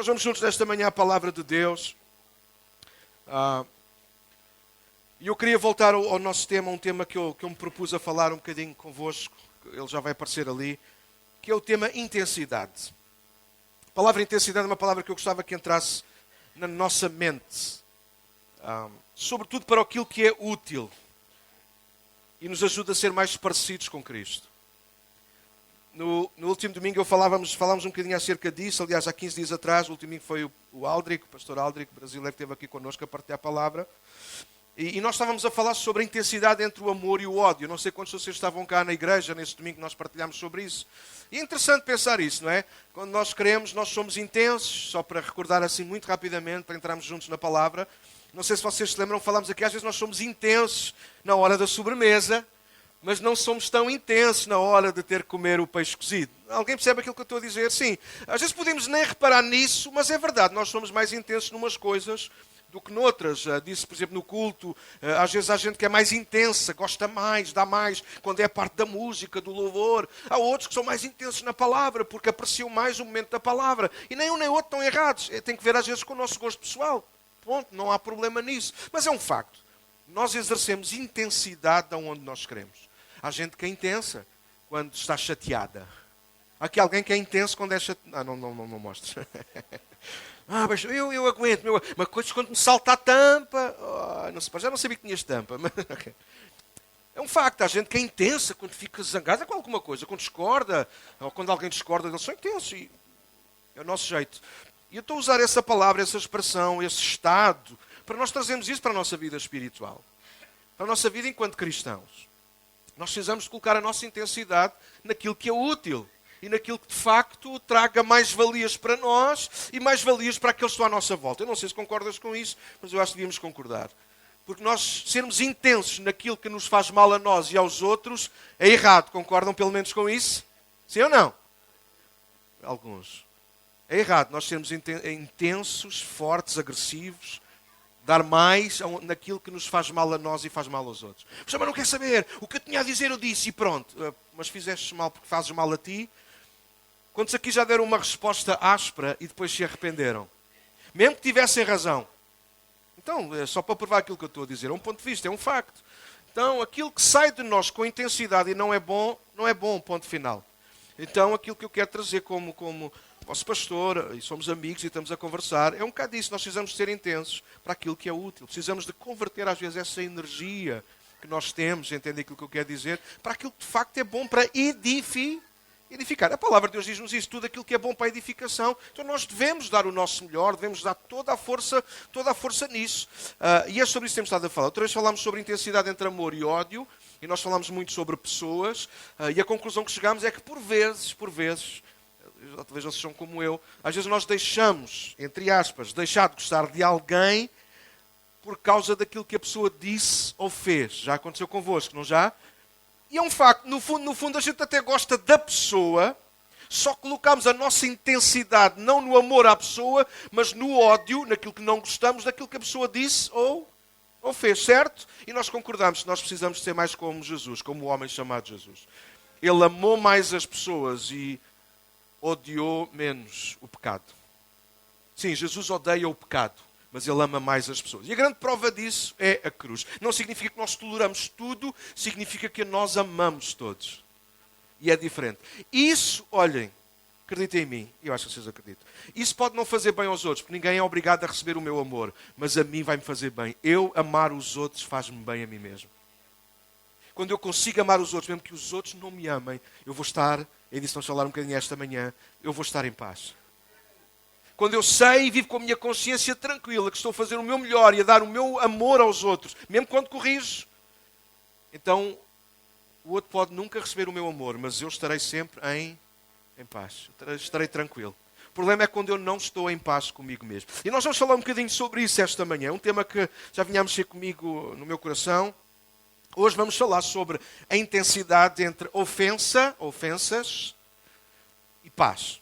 Nós vamos juntos nesta manhã à Palavra de Deus. E eu queria voltar ao nosso tema, um tema que eu me propus a falar um bocadinho convosco. Ele já vai aparecer ali. Que é o tema intensidade. A palavra intensidade é uma palavra que eu gostava que entrasse na nossa mente. Sobretudo para aquilo que é útil. E nos ajuda a ser mais parecidos com Cristo. No último domingo falámos um bocadinho acerca disso. Aliás, há 15 dias atrás, o último domingo foi o Aldric, o pastor Aldric, brasileiro, que esteve aqui connosco a partilhar a palavra. E nós estávamos a falar sobre a intensidade entre o amor e o ódio. Não sei quantos de vocês estavam cá na igreja, nesse domingo que nós partilhámos sobre isso. E é interessante pensar isso, não é? Quando nós queremos, nós somos intensos, só para recordar assim muito rapidamente, para entrarmos juntos na palavra. Não sei se vocês se lembram, falámos aqui, às vezes nós somos intensos na hora da sobremesa, mas não somos tão intensos na hora de ter que comer o peixe cozido. Alguém percebe aquilo que eu estou a dizer? Sim. Às vezes podemos nem reparar nisso, mas é verdade, nós somos mais intensos numas coisas do que noutras. Disse, por exemplo, no culto, às vezes há gente que é mais intensa, gosta mais, dá mais, quando é a parte da música, do louvor. Há outros que são mais intensos na palavra, porque apreciam mais o momento da palavra. E nem um nem outro estão errados. Tem que ver às vezes com o nosso gosto pessoal. Ponto, não há problema nisso. Mas é um facto. Nós exercemos intensidade onde nós queremos. Há gente que é intensa quando está chateada. Há aqui alguém que é intenso quando é chateado. Não mostra. Mas eu aguento. Mas coisas quando me salta a tampa. Já não sabia que tinhas tampa. Mas, okay. É um facto. Há gente que é intensa quando fica zangada com alguma coisa. Quando discorda, ou quando alguém discorda, eles são intensos. E é o nosso jeito. E eu estou a usar essa palavra, essa expressão, esse estado, para nós trazermos isso para a nossa vida espiritual. Para a nossa vida enquanto cristãos. Nós precisamos colocar a nossa intensidade naquilo que é útil e naquilo que de facto traga mais valias para nós e mais valias para aqueles que estão à nossa volta. Eu não sei se concordas com isso, mas eu acho que devíamos concordar. Porque nós sermos intensos naquilo que nos faz mal a nós e aos outros é errado. Concordam pelo menos com isso? Sim ou não? Alguns. É errado nós sermos intensos, fortes, agressivos, dar mais naquilo que nos faz mal a nós e faz mal aos outros. Mas não quer saber. O que eu tinha a dizer eu disse e pronto. Mas fizeste mal porque fazes mal a ti. Quantos aqui já deram uma resposta áspera e depois se arrependeram? Mesmo que tivessem razão. Então, é só para provar aquilo que eu estou a dizer. É um ponto de vista, é um facto. Então, aquilo que sai de nós com intensidade e não é bom, ponto final. Então, aquilo que eu quero trazer como vosso pastor, e somos amigos e estamos a conversar, é um bocado disso. Nós precisamos ser intensos para aquilo que é útil. Precisamos de converter, às vezes, essa energia que nós temos, entende aquilo que eu quero dizer, para aquilo que de facto é bom para edificar. A palavra de Deus diz-nos isso, tudo aquilo que é bom para a edificação. Então nós devemos dar o nosso melhor, devemos dar toda a força nisso. E é sobre isso que temos estado a falar. Outra vez falámos sobre intensidade entre amor e ódio, e nós falámos muito sobre pessoas, e a conclusão que chegámos é que por vezes, talvez vocês são como eu, às vezes nós deixamos, entre aspas, deixar de gostar de alguém por causa daquilo que a pessoa disse ou fez. Já aconteceu convosco, não já? E é um facto, no fundo a gente até gosta da pessoa, só colocamos a nossa intensidade não no amor à pessoa, mas no ódio, naquilo que não gostamos, daquilo que a pessoa disse ou fez, certo? E nós concordamos que nós precisamos ser mais como Jesus, como o homem chamado Jesus. Ele amou mais as pessoas e odiou menos o pecado. Sim, Jesus odeia o pecado, mas ele ama mais as pessoas. E a grande prova disso é a cruz. Não significa que nós toleramos tudo, significa que nós amamos todos. E é diferente. Isso, olhem, acreditem em mim, eu acho que vocês acreditam. Isso pode não fazer bem aos outros, porque ninguém é obrigado a receber o meu amor, mas a mim vai-me fazer bem. Eu amar os outros faz-me bem a mim mesmo. Quando eu consigo amar os outros, mesmo que os outros não me amem, eu vou estar, e disse, vamos falar um bocadinho esta manhã, eu vou estar em paz. Quando eu sei e vivo com a minha consciência tranquila, que estou a fazer o meu melhor e a dar o meu amor aos outros, mesmo quando corrijo, então o outro pode nunca receber o meu amor, mas eu estarei sempre em paz, estarei tranquilo. O problema é quando eu não estou em paz comigo mesmo. E nós vamos falar um bocadinho sobre isso esta manhã, é um tema que já vinha a mexer comigo no meu coração. Hoje vamos falar sobre a intensidade entre ofensas e paz.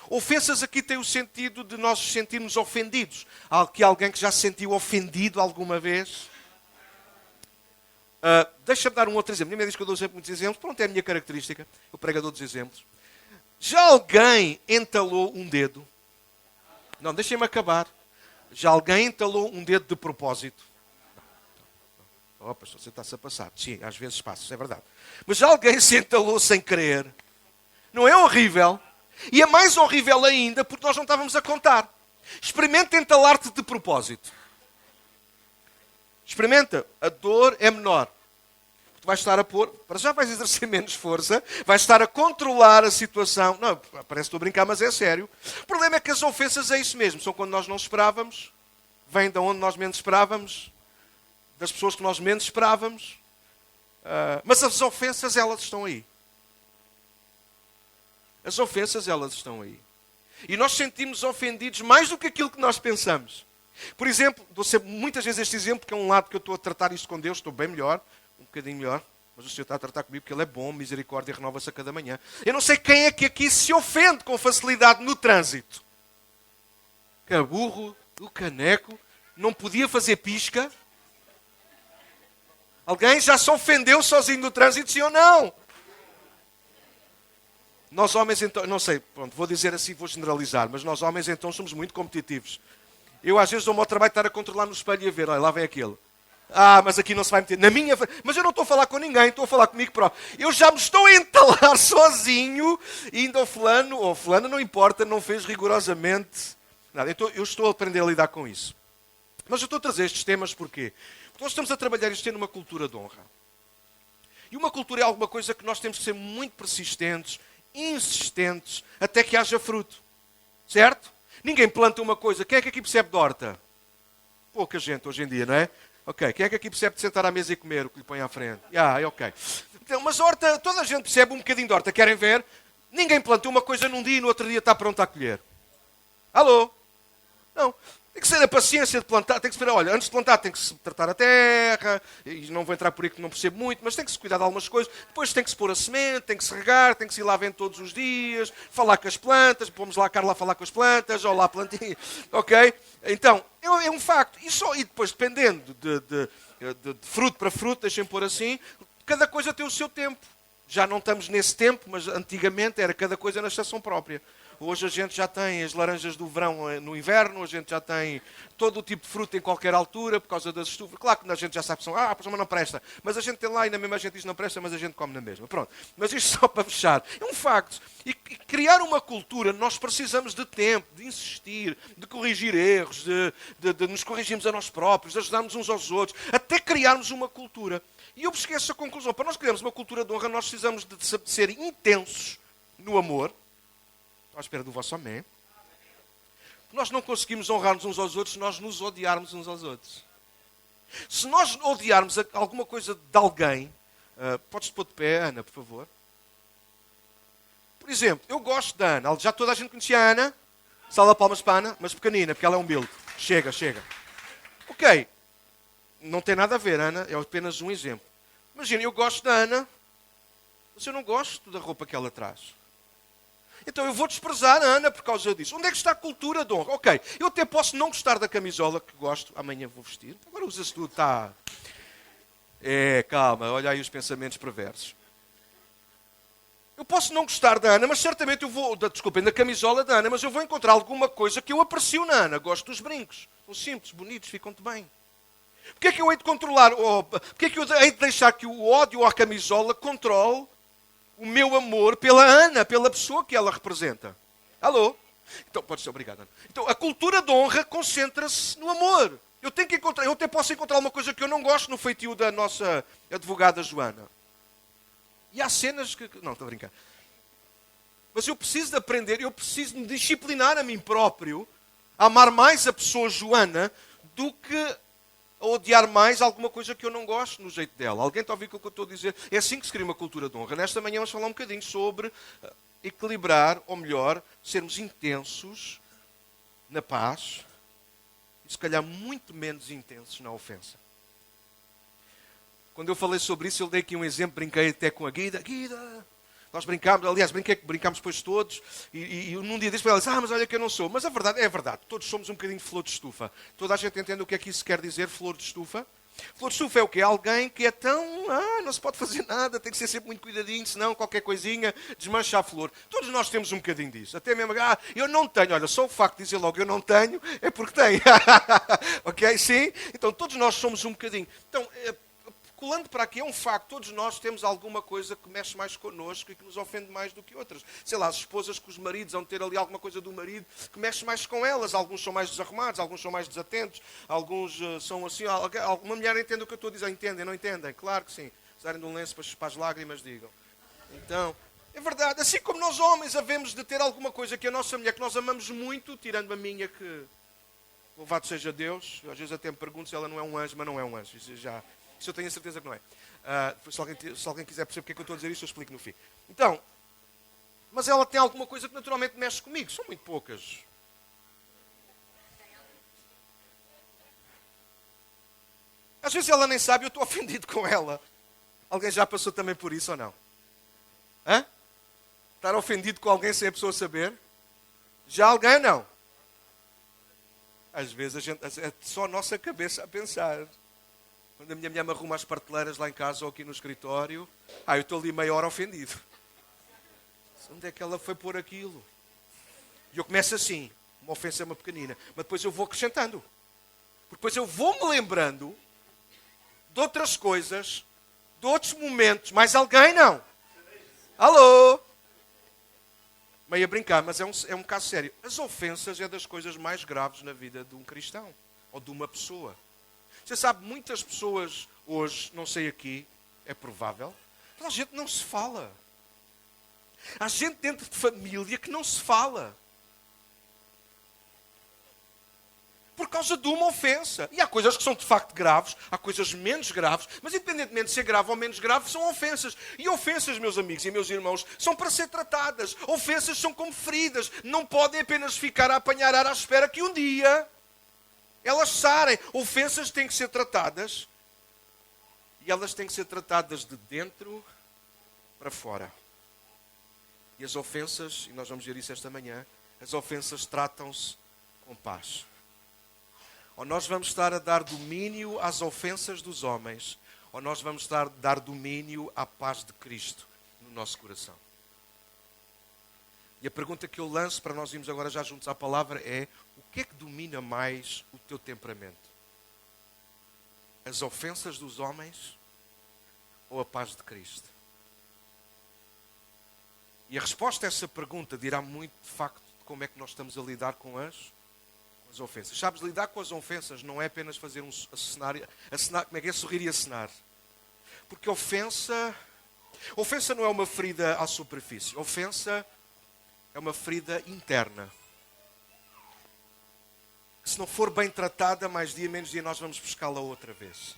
Ofensas aqui tem o sentido de nós nos sentirmos ofendidos. Há aqui alguém que já se sentiu ofendido alguma vez? Deixa-me dar um outro exemplo. Nem me diz que eu dou sempre muitos exemplos. Pronto, é a minha característica. O pregador dos exemplos. Já alguém entalou um dedo? Não, deixem-me acabar. Já alguém entalou um dedo de propósito? Oh, pastor, você está-se a passar. Sim, às vezes passa, isso é verdade. Mas já alguém se entalou sem querer? Não é horrível? E é mais horrível ainda porque nós não estávamos a contar. Experimenta entalar-te de propósito. Experimenta. A dor é menor. Tu vais estar a pôr, para já vais exercer menos força, vais estar a controlar a situação. Não, parece que estou a brincar, mas é sério. O problema é que as ofensas é isso mesmo. São quando nós não esperávamos, vêm de onde nós menos esperávamos, das pessoas que nós menos esperávamos. Mas as ofensas, elas estão aí. As ofensas, elas estão aí. E nós sentimos ofendidos mais do que aquilo que nós pensamos. Por exemplo, dou sempre muitas vezes este exemplo, que é um lado que eu estou a tratar isto com Deus, estou bem melhor, um bocadinho melhor, mas o Senhor está a tratar comigo porque Ele é bom, misericórdia renova-se a cada manhã. Eu não sei quem é que aqui se ofende com facilidade no trânsito. Caburro, o caneco, não podia fazer pisca. Alguém já se ofendeu sozinho no trânsito, sim ou não? Nós homens, então, não sei, pronto, vou dizer assim, vou generalizar, mas nós homens, então, somos muito competitivos. Eu, às vezes, dou-me ao trabalho de estar a controlar no espelho e a ver, olha, lá vem aquele. Mas aqui não se vai meter. Na minha... Mas eu não estou a falar com ninguém, estou a falar comigo próprio. Eu já me estou a entalar sozinho, e ainda o fulano, ou fulana, não importa, não fez rigorosamente nada. Então, eu estou a aprender a lidar com isso. Mas eu estou a trazer estes temas porquê? Porque nós estamos a trabalhar isto numa cultura de honra. E uma cultura é alguma coisa que nós temos que ser muito persistentes, insistentes, até que haja fruto. Certo? Ninguém planta uma coisa. Quem é que aqui percebe de horta? Pouca gente hoje em dia, não é? Ok. Quem é que aqui percebe de sentar à mesa e comer o que lhe põe à frente? Ok. Então, mas horta, toda a gente percebe um bocadinho de horta. Querem ver? Ninguém planta uma coisa num dia e no outro dia está pronto a colher. Alô? Não. Tem que ser a paciência de plantar, tem que se esperar, olha, antes de plantar tem que se tratar a terra, e não vou entrar por aí que não percebo muito, mas tem que se cuidar de algumas coisas, depois tem que se pôr a semente, tem que se regar, tem que se ir lá vendo todos os dias, falar com as plantas, pomos lá a Carla a falar com as plantas, ou lá a plantinha, ok? Então, é um facto, e depois dependendo de fruto para fruto, deixem pôr assim, cada coisa tem o seu tempo. Já não estamos nesse tempo, mas antigamente era cada coisa na estação própria. Hoje a gente já tem as laranjas do verão no inverno, a gente já tem todo o tipo de fruta em qualquer altura, por causa das estufas. Claro que a gente já sabe que são, mas não presta. Mas a gente tem lá e na mesma a gente diz não presta, mas a gente come na mesma. Pronto. Mas isto só para fechar. É um facto. E criar uma cultura, nós precisamos de tempo, de insistir, de corrigir erros, de nos corrigirmos a nós próprios, de ajudarmos uns aos outros, até criarmos uma cultura. E eu cheguei a essa conclusão. Para nós criarmos uma cultura de honra, nós precisamos de ser intensos no amor. Estou à espera do vosso amém. Nós não conseguimos honrar-nos uns aos outros se nós nos odiarmos uns aos outros. Se nós odiarmos alguma coisa de alguém, podes pôr de pé, Ana, por favor. Por exemplo, eu gosto da Ana. Já toda a gente conhecia a Ana. Salva palmas para a Ana, mas pequenina, porque ela é humilde. Chega. Ok. Não tem nada a ver, Ana. É apenas um exemplo. Imagina, eu gosto da Ana, mas eu não gosto da roupa que ela traz. Então eu vou desprezar a Ana por causa disso. Onde é que está a cultura de honra? Ok, eu até posso não gostar da camisola que gosto, amanhã vou vestir. Agora usa-se tudo, está... calma, olha aí os pensamentos perversos. Eu posso não gostar da Ana, mas certamente eu vou... Desculpem, da camisola da Ana, mas eu vou encontrar alguma coisa que eu aprecio na Ana. Gosto dos brincos. São simples, bonitos, ficam-te bem. Porquê é que eu hei de controlar... Porquê é que eu hei de deixar que o ódio à camisola controle o meu amor pela Ana, pela pessoa que ela representa? Alô? Então, pode ser, obrigado, Ana. Então, a cultura de honra concentra-se no amor. Eu até posso encontrar uma coisa que eu não gosto no feitio da nossa advogada Joana. E há cenas que... Não, estou a brincar. Mas eu preciso de aprender, eu preciso de me disciplinar a mim próprio, a amar mais a pessoa Joana do que a odiar mais alguma coisa que eu não gosto no jeito dela. Alguém está a ouvir o que eu estou a dizer? É assim que se cria uma cultura de honra. Nesta manhã vamos falar um bocadinho sobre equilibrar, ou melhor, sermos intensos na paz e se calhar muito menos intensos na ofensa. Quando eu falei sobre isso, eu dei aqui um exemplo, brinquei até com a Guida. Guida! Nós brincámos, aliás, brincámos depois todos, e num dia disse para ela, mas olha que eu não sou. Mas a verdade é verdade, todos somos um bocadinho de flor de estufa. Toda a gente entende o que é que isso quer dizer, flor de estufa? Flor de estufo é o quê? Alguém que é tão... não se pode fazer nada, tem que ser sempre muito cuidadinho, senão qualquer coisinha desmancha a flor. Todos nós temos um bocadinho disso. Até mesmo, eu não tenho. Olha, só o facto de dizer logo eu não tenho, é porque tenho. Ok? Sim? Então todos nós somos um bocadinho. Então, colando para aqui, é um facto, todos nós temos alguma coisa que mexe mais connosco e que nos ofende mais do que outras. Sei lá, as esposas com os maridos vão ter ali alguma coisa do marido que mexe mais com elas. Alguns são mais desarrumados, alguns são mais desatentos, alguns são assim... Alguma mulher entende o que eu estou a dizer. Entendem, não entendem? Claro que sim. Se darem de um lenço para as lágrimas, digam. Então, é verdade. Assim como nós homens havemos de ter alguma coisa que a nossa mulher, que nós amamos muito, tirando a minha que... Louvado seja Deus. Às vezes até me pergunto se ela não é um anjo, mas não é um anjo. Isso eu tenho a certeza que não é. Se alguém quiser perceber porque é que eu estou a dizer isso, eu explico no fim. Então, mas ela tem alguma coisa que naturalmente mexe comigo. São muito poucas. Às vezes ela nem sabe, eu estou ofendido com ela. Alguém já passou também por isso ou não? Hã? Estar ofendido com alguém sem a pessoa saber? Já alguém não? Às vezes é só a nossa cabeça a pensar. Quando a minha mulher me arruma as prateleiras lá em casa ou aqui no escritório, eu estou ali meia hora ofendido. Onde é que ela foi pôr aquilo? E eu começo assim, uma ofensa é uma pequenina, mas depois eu vou acrescentando. Porque depois eu vou-me lembrando de outras coisas, de outros momentos. Mais alguém não? Alô? Meio a brincar, mas é um caso sério. As ofensas é das coisas mais graves na vida de um cristão ou de uma pessoa. Você sabe, muitas pessoas hoje, não sei aqui, é provável, mas a gente não se fala. Há gente dentro de família que não se fala. Por causa de uma ofensa. E há coisas que são de facto graves, há coisas menos graves, mas independentemente de ser grave ou menos grave, são ofensas. E ofensas, meus amigos e meus irmãos, são para ser tratadas. Ofensas são como feridas. Não podem apenas ficar a apanhar ar à espera que um dia... elas sarem. Ofensas têm que ser tratadas. E elas têm que ser tratadas de dentro para fora. E as ofensas, e nós vamos ver isso esta manhã, as ofensas tratam-se com paz. Ou nós vamos estar a dar domínio às ofensas dos homens, ou nós vamos estar a dar domínio à paz de Cristo no nosso coração. E a pergunta que eu lanço para nós irmos agora já juntos à palavra é: o que é que domina mais o teu temperamento? As ofensas dos homens ou a paz de Cristo? E a resposta a essa pergunta dirá muito, de facto, de como é que nós estamos a lidar com as ofensas. Sabes, lidar com as ofensas não é apenas fazer acenar, como é que é? Sorrir e acenar. Porque ofensa não é uma ferida à superfície. Ofensa é uma ferida interna. Se não for bem tratada, mais dia, menos dia, nós vamos buscá-la outra vez.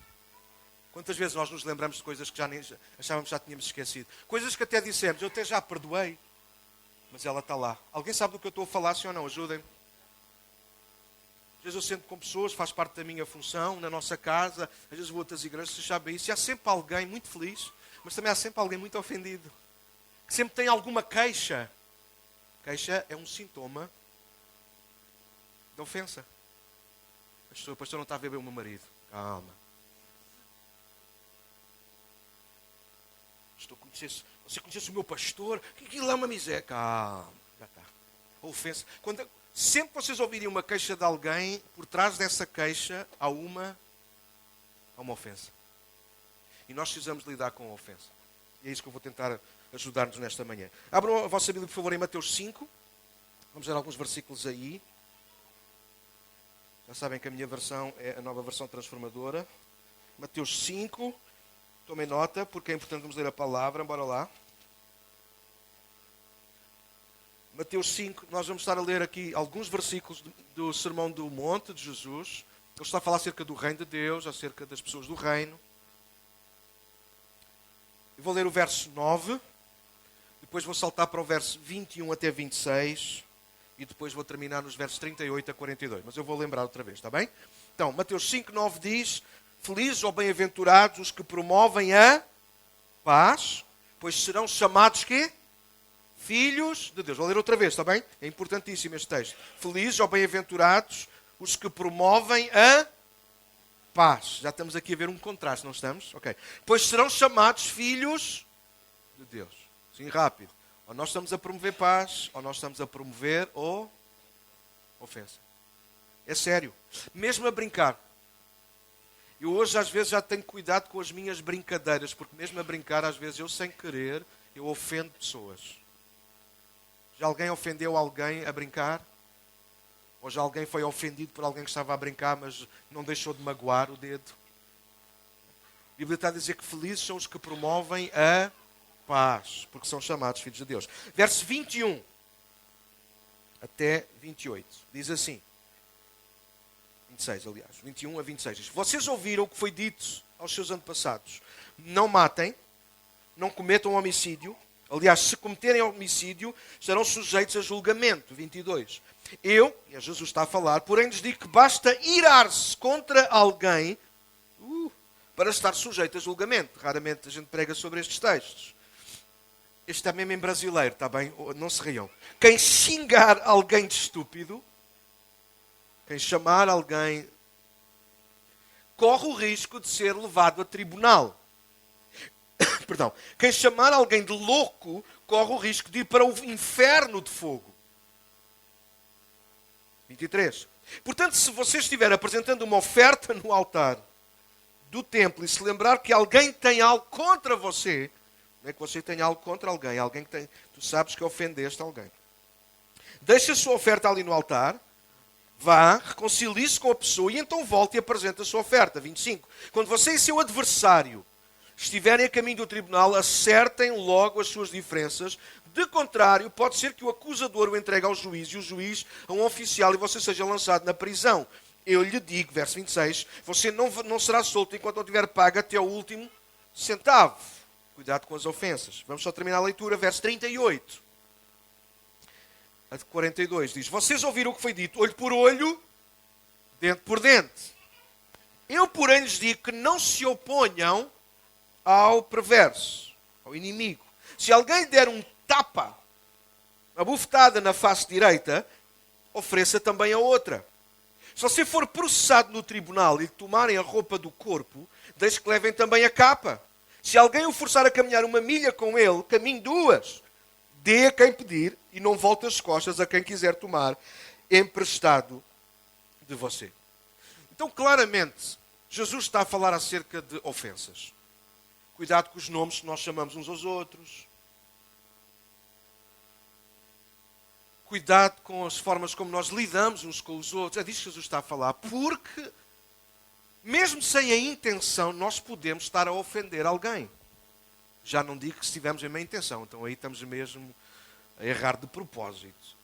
Quantas vezes nós nos lembramos de coisas que achávamos que já tínhamos esquecido? Coisas que até dissemos, eu até já perdoei, mas ela está lá. Alguém sabe do que eu estou a falar, sim ou não? Ajudem-me. Às vezes eu sento com pessoas, faz parte da minha função, na nossa casa, às vezes vou a outras igrejas, vocês sabem isso, e há sempre alguém muito feliz, mas também há sempre alguém muito ofendido, que sempre tem alguma queixa. Queixa é um sintoma de ofensa. O pastor não está a ver bem o meu marido. Calma. Você conhece o meu pastor? Que ele é uma miséria. Calma. Já está. A ofensa. Sempre que vocês ouvirem uma queixa de alguém, por trás dessa queixa há uma ofensa. E nós precisamos lidar com a ofensa. E é isso que eu vou tentar ajudar-nos nesta manhã. Abram a vossa Bíblia, por favor, em Mateus 5. Vamos ver alguns versículos aí. Já sabem que a minha versão é a nova versão transformadora. Mateus 5. Tomem nota, porque é importante vamos ler a palavra. Bora lá. Mateus 5, nós vamos estar a ler aqui alguns versículos do Sermão do Monte de Jesus. Ele está a falar acerca do reino de Deus, acerca das pessoas do reino. Eu vou ler o verso 9, depois vou saltar para o verso 21 até 26, e depois vou terminar nos versos 38 a 42. Mas eu vou lembrar outra vez, está bem? Então, Mateus 5, 9 diz: felizes ou bem-aventurados os que promovem a paz, pois serão chamados quê? Filhos de Deus. Vou ler outra vez, está bem? É importantíssimo este texto. Felizes ou bem-aventurados os que promovem a paz. Já estamos aqui a ver um contraste, não estamos? Ok. Pois serão chamados filhos de Deus. Sim, rápido. Ou nós estamos a promover paz, ou nós estamos a promover ofensa. É sério. Mesmo a brincar. Eu hoje às vezes já tenho cuidado com as minhas brincadeiras, porque mesmo a brincar, às vezes eu sem querer, eu ofendo pessoas. Já alguém ofendeu alguém a brincar? Ou já alguém foi ofendido por alguém que estava a brincar, mas não deixou de magoar o dedo? A Bíblia está a dizer que felizes são os que promovem a paz, porque são chamados filhos de Deus. Verso 21 até 28. Diz assim. 26, aliás. 21 a 26. Diz, vocês ouviram o que foi dito aos seus antepassados. Não matem, não cometam homicídio. Aliás, se cometerem homicídio, estarão sujeitos a julgamento. 22. Eu, e a Jesus está a falar, porém lhes digo que basta irar-se contra alguém para estar sujeito a julgamento. Raramente a gente prega sobre estes textos. Este está mesmo em brasileiro, está bem? Não se riam. Quem xingar alguém de estúpido, quem chamar alguém, corre o risco de ser levado a tribunal. Perdão. Quem chamar alguém de louco, corre o risco de ir para o inferno de fogo. 23. Portanto, se você estiver apresentando uma oferta no altar do templo e se lembrar que alguém tem algo contra você, não é que você tenha algo contra alguém que tem, tu sabes que ofendeste alguém. Deixa a sua oferta ali no altar, vá, reconcilie-se com a pessoa e então volte e apresente a sua oferta. 25. Quando você e seu adversário estiverem a caminho do tribunal, acertem logo as suas diferenças. De contrário, pode ser que o acusador o entregue ao juiz e o juiz a um oficial e você seja lançado na prisão. Eu lhe digo, verso 26, você não será solto enquanto não tiver pago até ao último centavo. Cuidado com as ofensas. Vamos só terminar a leitura, verso 38. A de 42 diz, vocês ouviram o que foi dito, olho por olho, dente por dente. Eu, porém, lhes digo que não se oponham ao perverso, ao inimigo. Se alguém der um tapa, uma bufetada na face direita, ofereça também a outra. Se você for processado no tribunal e tomarem a roupa do corpo, deixe que levem também a capa. Se alguém o forçar a caminhar 1 milha com ele, caminhe 2. Dê a quem pedir e não volte as costas a quem quiser tomar emprestado de você. Então, claramente, Jesus está a falar acerca de ofensas. Cuidado com os nomes que nós chamamos uns aos outros. Cuidado com as formas como nós lidamos uns com os outros. É disso que Jesus está a falar. Porque, mesmo sem a intenção, nós podemos estar a ofender alguém. Já não digo que se tivermos a má intenção. Então aí estamos mesmo a errar de propósito.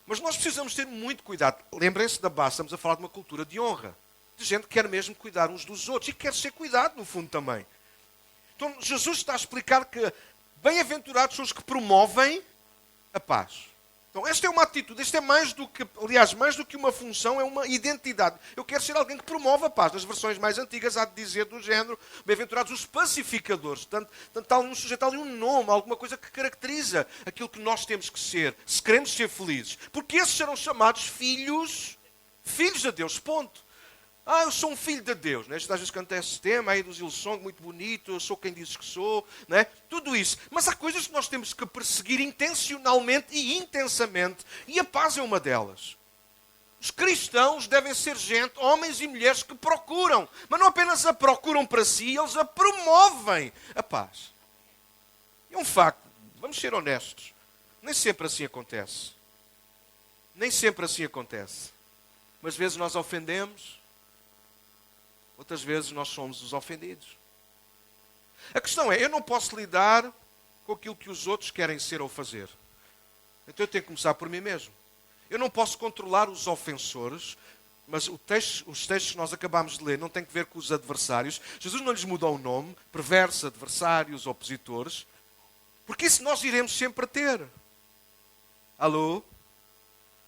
Mas nós precisamos ter muito cuidado. Lembrem-se da base, estamos a falar de uma cultura de honra. De gente que quer mesmo cuidar uns dos outros. E quer ser cuidado, no fundo, também. Então, Jesus está a explicar que bem-aventurados são os que promovem a paz. Então, esta é uma atitude, isto é mais do que, aliás, mais do que uma função, é uma identidade. Eu quero ser alguém que promove a paz. Nas versões mais antigas há de dizer do género, bem-aventurados os pacificadores. Tanto um sujeito ali um nome, alguma coisa que caracteriza aquilo que nós temos que ser, se queremos ser felizes. Porque esses serão chamados filhos de Deus, ponto. Eu sou um filho de Deus. Né? Às vezes canta esse tema aí dos Hillsong, muito bonito, eu sou quem dizes que sou. Né? Tudo isso. Mas há coisas que nós temos que perseguir intencionalmente e intensamente. E a paz é uma delas. Os cristãos devem ser gente, homens e mulheres que procuram. Mas não apenas a procuram para si, eles a promovem a paz. É um facto. Vamos ser honestos. Nem sempre assim acontece. Nem sempre assim acontece. Umas vezes nós ofendemos. Outras vezes nós somos os ofendidos. A questão é, eu não posso lidar com aquilo que os outros querem ser ou fazer. Então eu tenho que começar por mim mesmo. Eu não posso controlar os ofensores, mas os textos que nós acabamos de ler não têm que ver com os adversários. Jesus não lhes mudou o nome, perversos, adversários, opositores, porque isso nós iremos sempre ter. Alô?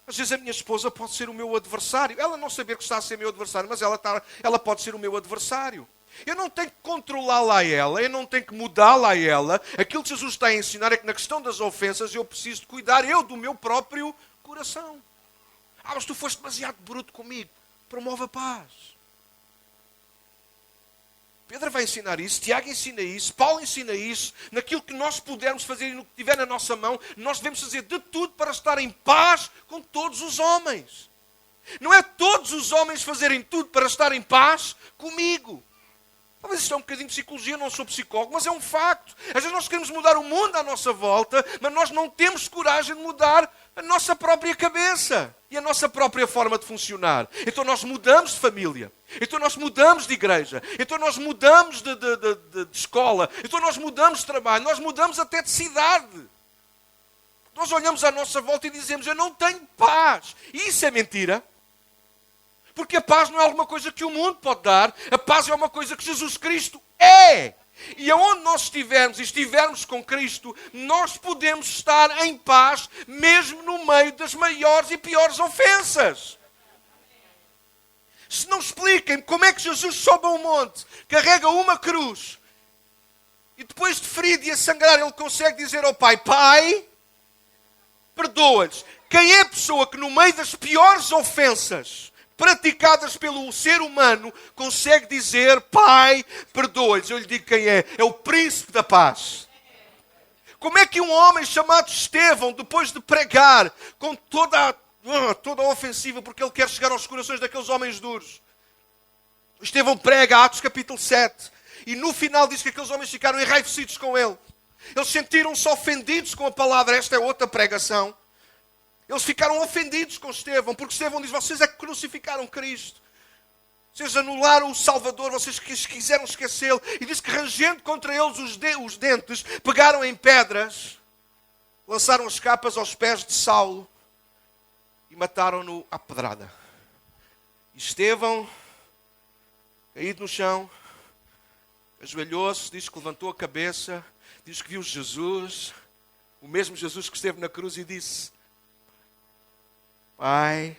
Às vezes a minha esposa pode ser o meu adversário. Ela não saber que está a ser meu adversário, mas ela pode ser o meu adversário. Eu não tenho que controlá-la a ela, eu não tenho que mudá-la a ela. Aquilo que Jesus está a ensinar é que na questão das ofensas eu preciso de cuidar eu do meu próprio coração. Mas tu foste demasiado bruto comigo. Promove a paz. Pedro vai ensinar isso, Tiago ensina isso, Paulo ensina isso. Naquilo que nós pudermos fazer e no que tiver na nossa mão, nós devemos fazer de tudo para estar em paz com todos os homens. Não é todos os homens fazerem tudo para estar em paz comigo. Talvez isto é um bocadinho de psicologia, eu não sou psicólogo, mas é um facto. Às vezes nós queremos mudar o mundo à nossa volta, mas nós não temos coragem de mudar a nossa própria cabeça e a nossa própria forma de funcionar. Então nós mudamos de família, então nós mudamos de igreja, então nós mudamos de escola, então nós mudamos de trabalho, nós mudamos até de cidade. Nós olhamos à nossa volta e dizemos, eu não tenho paz. E isso é mentira. Porque a paz não é alguma coisa que o mundo pode dar. A paz é uma coisa que Jesus Cristo é. E aonde nós estivermos e estivermos com Cristo, nós podemos estar em paz mesmo no meio das maiores e piores ofensas. Se não expliquem como é que Jesus sobe a um monte, carrega uma cruz, e depois de ferido e a sangrar, ele consegue dizer ao Pai, Pai, perdoa-lhes. Quem é a pessoa que no meio das piores ofensas praticadas pelo ser humano, consegue dizer, Pai, perdoa-lhes? Eu lhe digo quem é. É o príncipe da paz. Como é que um homem chamado Estevão, depois de pregar com toda a ofensiva, porque ele quer chegar aos corações daqueles homens duros, Estevão prega, Atos capítulo 7, e no final diz que aqueles homens ficaram enraivecidos com ele. Eles sentiram-se ofendidos com a palavra. Esta é outra pregação. Eles ficaram ofendidos com Estevão, porque Estevão diz, vocês é que crucificaram Cristo. Vocês anularam o Salvador, vocês quiseram esquecê-lo. E diz que rangendo contra eles os dentes, pegaram em pedras, lançaram as capas aos pés de Saulo e mataram-no à pedrada. E Estevão, caído no chão, ajoelhou-se, diz que levantou a cabeça, diz que viu Jesus, o mesmo Jesus que esteve na cruz, e disse, Pai.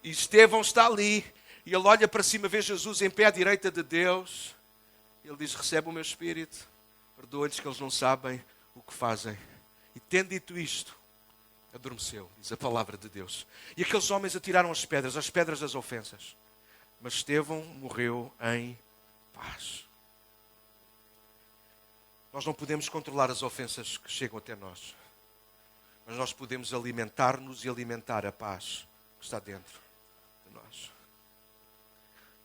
E Estevão está ali, e ele olha para cima, vê Jesus em pé à direita de Deus. Ele diz, recebe o meu espírito, perdoa-lhes que eles não sabem o que fazem. E tendo dito isto, adormeceu, diz a palavra de Deus. E aqueles homens atiraram as pedras das ofensas. Mas Estevão morreu em paz. Nós não podemos controlar as ofensas que chegam até nós. Mas nós podemos alimentar-nos e alimentar a paz que está dentro de nós.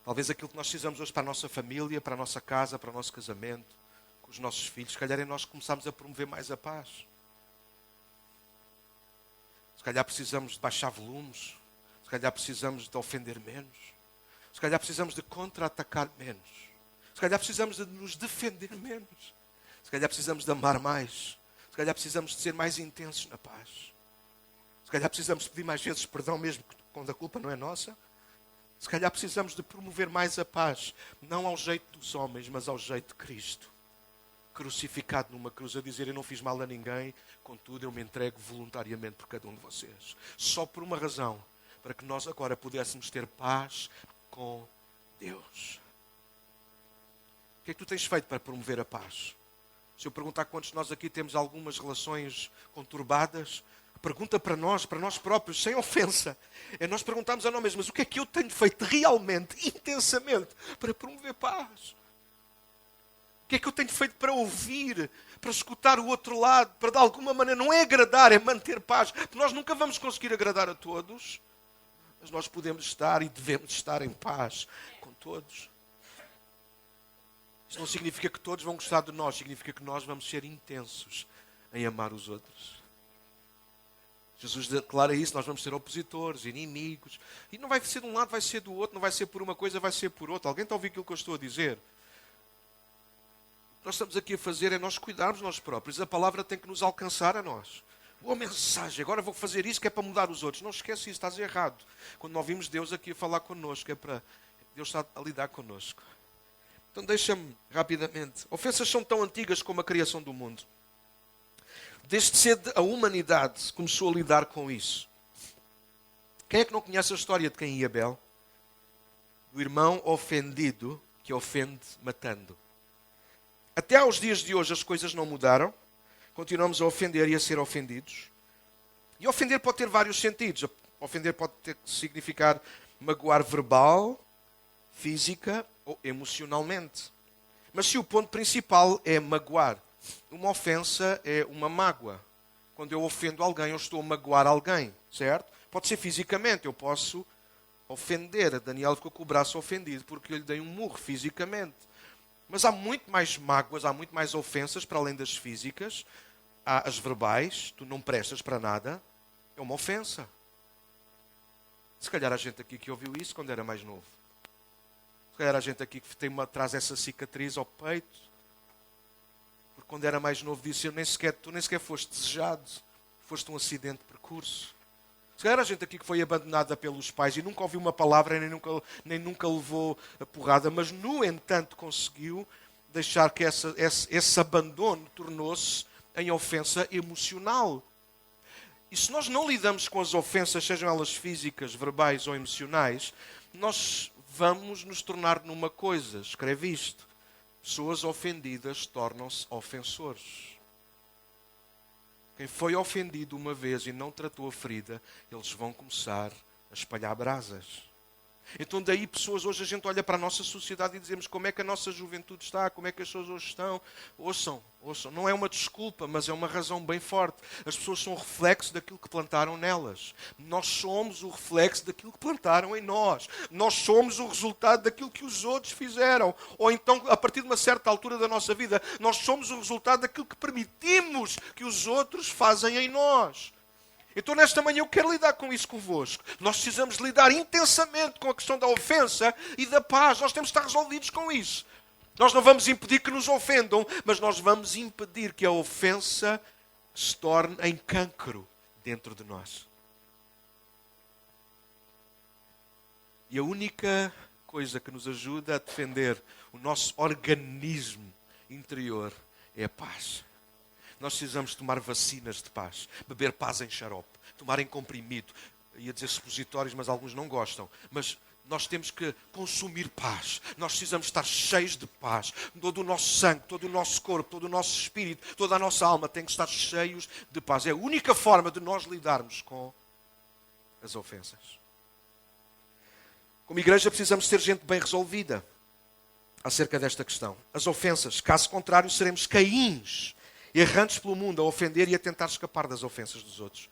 Talvez aquilo que nós precisamos hoje para a nossa família, para a nossa casa, para o nosso casamento, com os nossos filhos, se calhar é nós começarmos a promover mais a paz. Se calhar precisamos de baixar volumes, se calhar precisamos de ofender menos, se calhar precisamos de contra-atacar menos, se calhar precisamos de nos defender menos, se calhar precisamos de amar mais, se calhar precisamos de ser mais intensos na paz. Se calhar precisamos de pedir mais vezes perdão mesmo quando a culpa não é nossa. Se calhar precisamos de promover mais a paz, não ao jeito dos homens, mas ao jeito de Cristo. Crucificado numa cruz a dizer, eu não fiz mal a ninguém, contudo eu me entrego voluntariamente por cada um de vocês. Só por uma razão, para que nós agora pudéssemos ter paz com Deus. O que é que tu tens feito para promover a paz? Se eu perguntar quantos de nós aqui temos algumas relações conturbadas, pergunta para nós próprios, sem ofensa. É nós perguntarmos a nós mesmos, mas o que é que eu tenho feito realmente, intensamente, para promover paz? O que é que eu tenho feito para ouvir, para escutar o outro lado, para de alguma maneira, não é agradar, é manter paz. Porque nós nunca vamos conseguir agradar a todos, mas nós podemos estar e devemos estar em paz com todos. Isso não significa que todos vão gostar de nós, significa que nós vamos ser intensos em amar os outros. Jesus declara isso, nós vamos ser opositores, inimigos. E não vai ser de um lado, vai ser do outro, não vai ser por uma coisa, vai ser por outra. Alguém está a ouvir aquilo que eu estou a dizer? O que nós estamos aqui a fazer é nós cuidarmos de nós próprios. A palavra tem que nos alcançar a nós. Boa mensagem, agora vou fazer isso que é para mudar os outros. Não esquece isso, estás errado. Quando nós vimos Deus aqui a falar connosco, é para Deus está a lidar connosco. Então deixa-me rapidamente. Ofensas são tão antigas como a criação do mundo. Desde cedo a humanidade começou a lidar com isso. Quem é que não conhece a história de Caim e Abel? Do irmão ofendido que ofende matando. Até aos dias de hoje as coisas não mudaram. Continuamos a ofender e a ser ofendidos. E ofender pode ter vários sentidos. Ofender pode significar magoar verbal, física ou emocionalmente. Mas se o ponto principal é magoar, uma ofensa é uma mágoa. Quando eu ofendo alguém, eu estou a magoar alguém, certo? Pode ser fisicamente, eu posso ofender. A Daniela ficou com o braço ofendido porque eu lhe dei um murro fisicamente. Mas há muito mais mágoas, há muito mais ofensas para além das físicas. Há as verbais, tu não prestas para nada, é uma ofensa. Se calhar a gente aqui que ouviu isso quando era mais novo. Se calhar a gente aqui que traz essa cicatriz ao peito. Porque quando era mais novo disse, tu nem sequer foste desejado. Foste um acidente de percurso. Se calhar a gente aqui que foi abandonada pelos pais e nunca ouviu uma palavra, nem nunca levou a porrada, mas no entanto conseguiu deixar que esse abandono tornou-se em ofensa emocional. E se nós não lidamos com as ofensas, sejam elas físicas, verbais ou emocionais, nós vamos nos tornar numa coisa. Escreve isto. Pessoas ofendidas tornam-se ofensores. Quem foi ofendido uma vez e não tratou a ferida, eles vão começar a espalhar brasas. Então daí pessoas, hoje a gente olha para a nossa sociedade e dizemos como é que a nossa juventude está, como é que as pessoas hoje estão. Ouçam, não é uma desculpa, mas é uma razão bem forte. As pessoas são o reflexo daquilo que plantaram nelas. Nós somos o reflexo daquilo que plantaram em nós. Nós somos o resultado daquilo que os outros fizeram. Ou então, a partir de uma certa altura da nossa vida, nós somos o resultado daquilo que permitimos que os outros fazem em nós. Então, nesta manhã, eu quero lidar com isso convosco. Nós precisamos lidar intensamente com a questão da ofensa e da paz. Nós temos de estar resolvidos com isso. Nós não vamos impedir que nos ofendam, mas nós vamos impedir que a ofensa se torne em cancro dentro de nós. E a única coisa que nos ajuda a defender o nosso organismo interior é a paz. Nós precisamos tomar vacinas de paz, beber paz em xarope, tomar em comprimido. Ia dizer supositórios, mas alguns não gostam. Mas nós temos que consumir paz. Nós precisamos estar cheios de paz. Todo o nosso sangue, todo o nosso corpo, todo o nosso espírito, toda a nossa alma tem que estar cheios de paz. É a única forma de nós lidarmos com as ofensas. Como igreja precisamos ser gente bem resolvida acerca desta questão. As ofensas, caso contrário, seremos Caíns, errantes pelo mundo, a ofender e a tentar escapar das ofensas dos outros.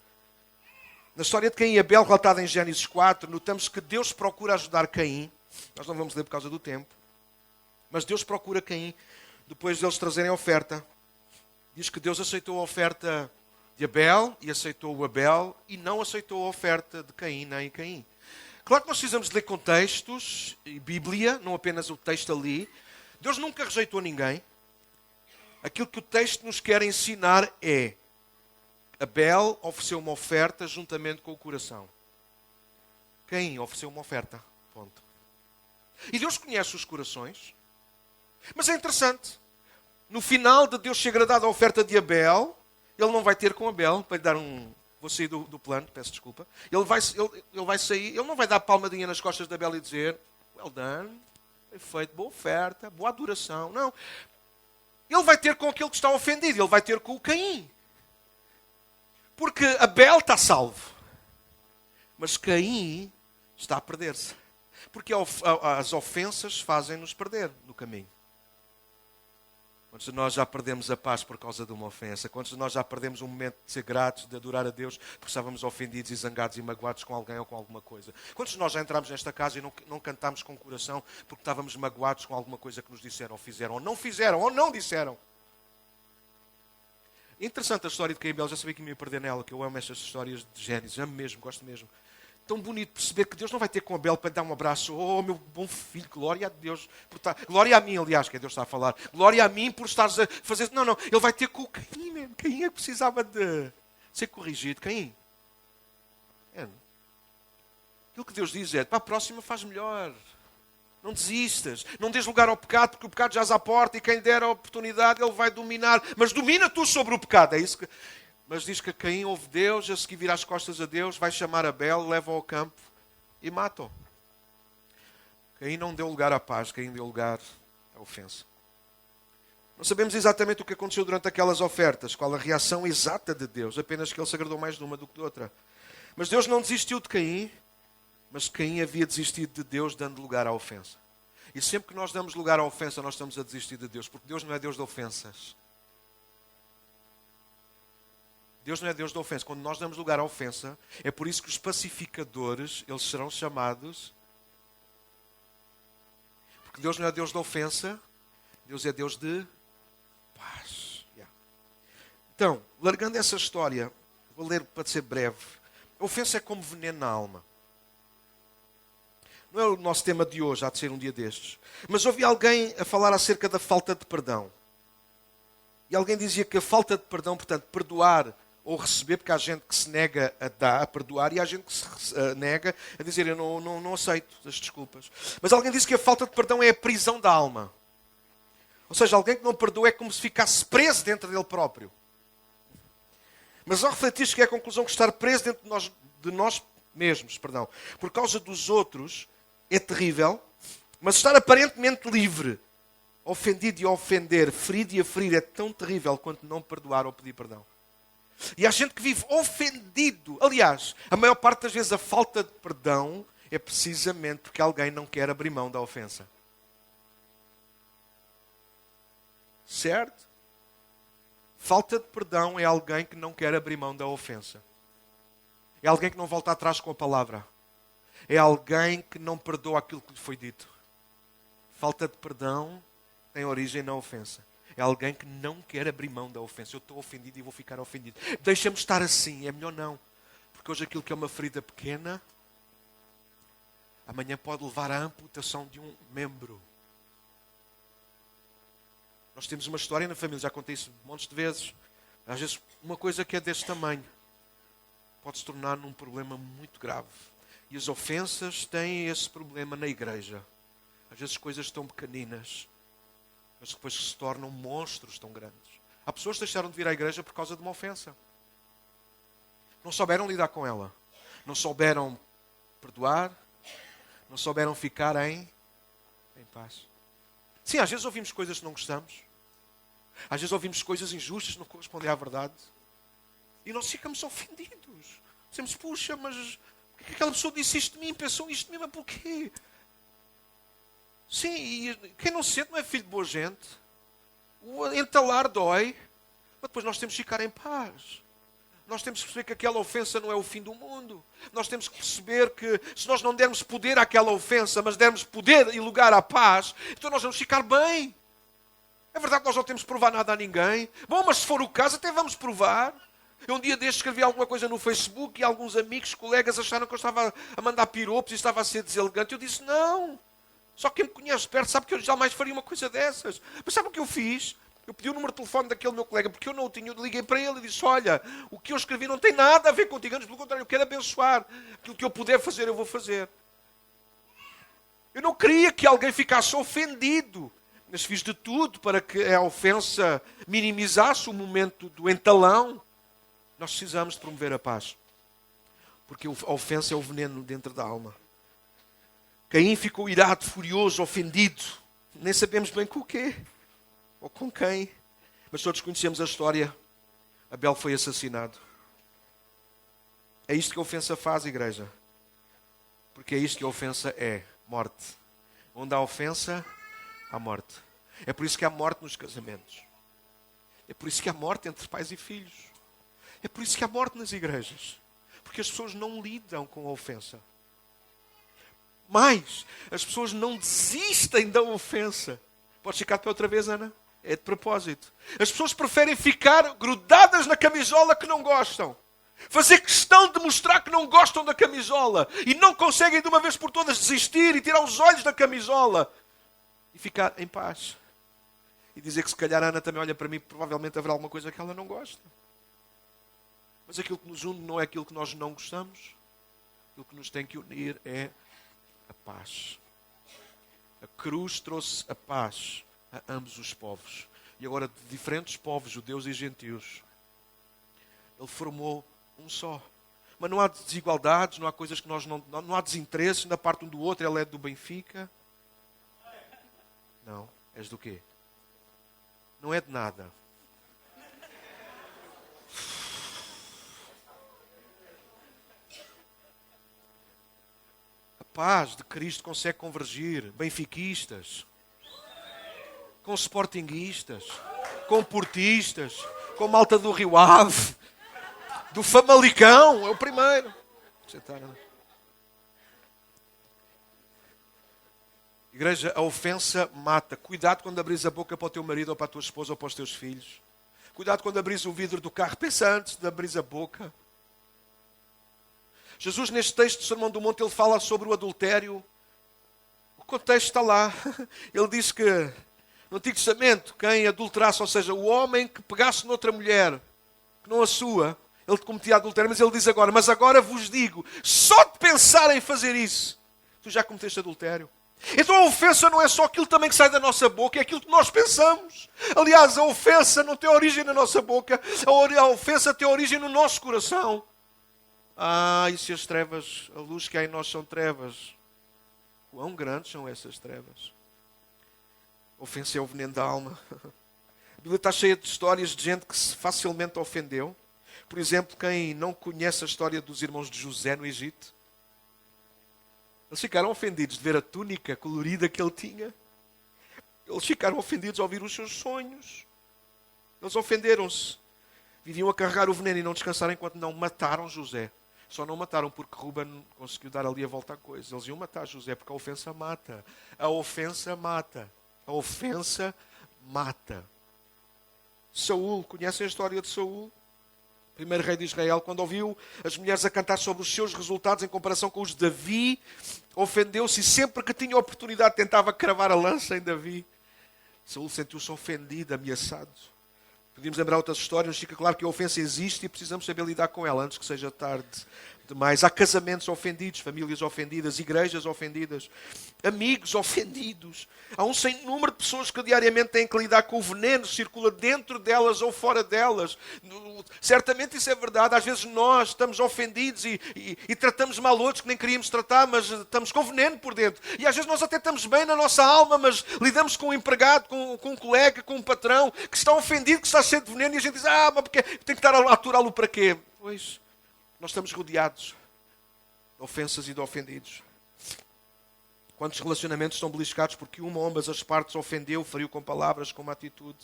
Na história de Caim e Abel, relatada em Gênesis 4, notamos que Deus procura ajudar Caim. Nós não vamos ler por causa do tempo. Mas Deus procura Caim, depois deles trazerem a oferta. Diz que Deus aceitou a oferta de Abel e aceitou o Abel e não aceitou a oferta de Caim nem Caim. Claro que nós precisamos ler contextos e Bíblia, não apenas o texto ali. Deus nunca rejeitou ninguém. Aquilo que o texto nos quer ensinar é: Abel ofereceu uma oferta juntamente com o coração. Caim ofereceu uma oferta. Ponto. E Deus conhece os corações. Mas é interessante. No final de Deus ser agradado à oferta de Abel, ele não vai ter com Abel, para lhe dar um... Vou sair do plano, peço desculpa. Ele vai sair, ele não vai dar palmadinha nas costas de Abel e dizer: well done, foi feito, boa oferta, boa adoração. Não. Ele vai ter com aquele que está ofendido. Ele vai ter com o Caim. Porque Abel está salvo. Mas Caim está a perder-se. Porque as ofensas fazem-nos perder no caminho. Quantos de nós já perdemos a paz por causa de uma ofensa? Quantos de nós já perdemos um momento de ser gratos, de adorar a Deus, porque estávamos ofendidos e zangados e magoados com alguém ou com alguma coisa? Quantos de nós já entramos nesta casa e não cantámos com o coração porque estávamos magoados com alguma coisa que nos disseram ou fizeram ou não disseram? É interessante a história de Caim e Abel. Já sabia que me ia perder nela, que eu amo estas histórias de Gênesis. Amo mesmo, gosto mesmo. Tão bonito perceber que Deus não vai ter com Abel para lhe dar um abraço. Oh, meu bom filho, glória a Deus. Glória a mim, aliás, que é Deus que está a falar. Glória a mim por estares a fazer... Não, ele vai ter com o Caim, mesmo. Caim é que precisava de ser corrigido. Caim. Aquilo que Deus diz é: para a próxima faz melhor. Não desistas. Não dês lugar ao pecado, porque o pecado jaz à porta e quem der a oportunidade, ele vai dominar. Mas domina tu sobre o pecado. É isso que... Mas diz que Caim ouve Deus, a seguir vira as costas a Deus, vai chamar Abel, leva-o ao campo e mata-o. Caim não deu lugar à paz, Caim deu lugar à ofensa. Não sabemos exatamente o que aconteceu durante aquelas ofertas, qual a reação exata de Deus, apenas que ele se agradou mais de uma do que de outra. Mas Deus não desistiu de Caim, mas Caim havia desistido de Deus, dando lugar à ofensa. E sempre que nós damos lugar à ofensa, nós estamos a desistir de Deus, porque Deus não é Deus de ofensas. Deus não é Deus de ofensa. Quando nós damos lugar à ofensa, é por isso que os pacificadores, eles serão chamados. Porque Deus não é Deus de ofensa, Deus é Deus de paz. Então, largando essa história, vou ler para ser breve. A ofensa é como veneno na alma. Não é o nosso tema de hoje, há de ser um dia destes. Mas ouvi alguém a falar acerca da falta de perdão. E alguém dizia que a falta de perdão, portanto, perdoar ou receber, porque há gente que se nega a dar, a perdoar, e há gente que se nega a dizer, eu não aceito as desculpas. Mas alguém disse que a falta de perdão é a prisão da alma. Ou seja, alguém que não perdoa é como se ficasse preso dentro dele próprio. Mas ao refletir, cheguei à conclusão que estar preso dentro de nós mesmos, por causa dos outros, é terrível, mas estar aparentemente livre, ofendido e a ofender, ferido e a ferir, é tão terrível quanto não perdoar ou pedir perdão. E há gente que vive ofendido. Aliás, a maior parte das vezes a falta de perdão é precisamente porque alguém não quer abrir mão da ofensa. Certo? Falta de perdão é alguém que não quer abrir mão da ofensa. É alguém que não volta atrás com a palavra. É alguém que não perdoa aquilo que lhe foi dito. Falta de perdão tem origem na ofensa. É alguém que não quer abrir mão da ofensa. Eu estou ofendido e vou ficar ofendido. Deixa-me estar assim. É melhor não. Porque hoje aquilo que é uma ferida pequena, amanhã pode levar à amputação de um membro. Nós temos uma história na família, já contei isso montes de vezes. Às vezes, uma coisa que é deste tamanho pode se tornar num problema muito grave. E as ofensas têm esse problema na igreja. Às vezes coisas tão pequeninas, mas depois se tornam monstros tão grandes. Há pessoas que deixaram de vir à igreja por causa de uma ofensa. Não souberam lidar com ela. Não souberam perdoar. Não souberam ficar em paz. Sim, às vezes ouvimos coisas que não gostamos. Às vezes ouvimos coisas injustas que não correspondem à verdade. E nós ficamos ofendidos. Dizemos, puxa, mas por que aquela pessoa disse isto de mim, pensou isto de mim, mas porquê? Sim, e quem não se sente não é filho de boa gente. O entalar dói, mas depois nós temos que ficar em paz. Nós temos que perceber que aquela ofensa não é o fim do mundo. Nós temos que perceber que se nós não dermos poder àquela ofensa, mas dermos poder e lugar à paz, então nós vamos ficar bem. É verdade que nós não temos que provar nada a ninguém. Bom, mas se for o caso, até vamos provar. Eu um dia destes escrevi alguma coisa no Facebook e alguns amigos, colegas acharam que eu estava a mandar piropos e estava a ser deselegante. Eu disse, não. Só quem me conhece perto sabe que eu jamais faria uma coisa dessas. Mas sabe o que eu fiz? Eu pedi o número de telefone daquele meu colega, porque eu não o tinha. Eu liguei para ele e disse, olha, o que eu escrevi não tem nada a ver contigo. Antes, pelo contrário, eu quero abençoar. Aquilo que eu puder fazer, eu vou fazer. Eu não queria que alguém ficasse ofendido. Mas fiz de tudo para que a ofensa minimizasse o momento do entalão. Nós precisamos de promover a paz. Porque a ofensa é o veneno dentro da alma. Caim ficou irado, furioso, ofendido. Nem sabemos bem com o quê. Ou com quem. Mas todos conhecemos a história. Abel foi assassinado. É isto que a ofensa faz, igreja. Porque é isto que a ofensa é. Morte. Onde há ofensa, há morte. É por isso que há morte nos casamentos. É por isso que há morte entre pais e filhos. É por isso que há morte nas igrejas. Porque as pessoas não lidam com a ofensa. Mas as pessoas não desistem da ofensa. Podes ficar de pé outra vez, Ana? É de propósito. As pessoas preferem ficar grudadas na camisola que não gostam. Fazer questão de mostrar que não gostam da camisola. E não conseguem de uma vez por todas desistir e tirar os olhos da camisola. E ficar em paz. E dizer que se calhar a Ana também olha para mim, provavelmente haverá alguma coisa que ela não gosta. Mas aquilo que nos une não é aquilo que nós não gostamos. Aquilo que nos tem que unir é a paz. A cruz trouxe a paz a ambos os povos. E agora de diferentes povos, judeus e gentios, ele formou um só. Mas não há desigualdades, não há coisas que nós não há desinteresses na parte um do outro. Ele é do Benfica. Não. És do quê? Não é de nada. A paz de Cristo consegue convergir benfiquistas, com sportinguistas, com portistas, com malta do Rio Ave, do Famalicão, é o primeiro. Igreja, a ofensa mata. Cuidado quando abris a boca para o teu marido ou para a tua esposa ou para os teus filhos. Cuidado quando abris o vidro do carro. Pensa antes de abrir a boca. Jesus, neste texto do Sermão do Monte, ele fala sobre o adultério. O contexto está lá. Ele diz que no Antigo Testamento, quem adulterasse, ou seja, o homem que pegasse noutra mulher, que não a sua, ele cometia adultério. Mas ele diz agora, mas agora vos digo, só de pensar em fazer isso, tu já cometeste adultério. Então a ofensa não é só aquilo também que sai da nossa boca, é aquilo que nós pensamos. Aliás, a ofensa não tem origem na nossa boca, a ofensa tem origem no nosso coração. E se as trevas, a luz que há em nós são trevas, quão grandes são essas trevas? A ofensa é o veneno da alma. A Bíblia está cheia de histórias de gente que se facilmente ofendeu. Por exemplo, quem não conhece a história dos irmãos de José no Egito, eles ficaram ofendidos de ver a túnica colorida que ele tinha. Eles ficaram ofendidos ao ouvir os seus sonhos. Eles ofenderam-se. Viviam a carregar o veneno e não descansaram enquanto não mataram José. Só não mataram porque Ruben conseguiu dar ali a volta à coisa. Eles iam matar José porque a ofensa mata. A ofensa mata. A ofensa mata. Saúl, conhecem a história de Saúl? Primeiro rei de Israel, quando ouviu as mulheres a cantar sobre os seus resultados em comparação com os de Davi, ofendeu-se e sempre que tinha oportunidade tentava cravar a lança em Davi. Saúl sentiu-se ofendido, ameaçado. Podíamos lembrar outras histórias, fica claro que a ofensa existe e precisamos saber lidar com ela antes que seja tarde demais. Há casamentos ofendidos, famílias ofendidas, igrejas ofendidas, amigos ofendidos. Há um sem número de pessoas que diariamente têm que lidar com o veneno que circula dentro delas ou fora delas. Certamente isso é verdade. Às vezes nós estamos ofendidos e tratamos mal outros que nem queríamos tratar, mas estamos com veneno por dentro. E às vezes nós até estamos bem na nossa alma, mas lidamos com um empregado, com um colega, com um patrão que está ofendido, que está cheio de veneno e a gente diz, mas porque tem que estar a aturá-lo para quê? Pois, nós estamos rodeados de ofensas e de ofendidos. Quantos relacionamentos estão beliscados porque uma ou ambas as partes ofendeu, feriu com palavras, com uma atitude.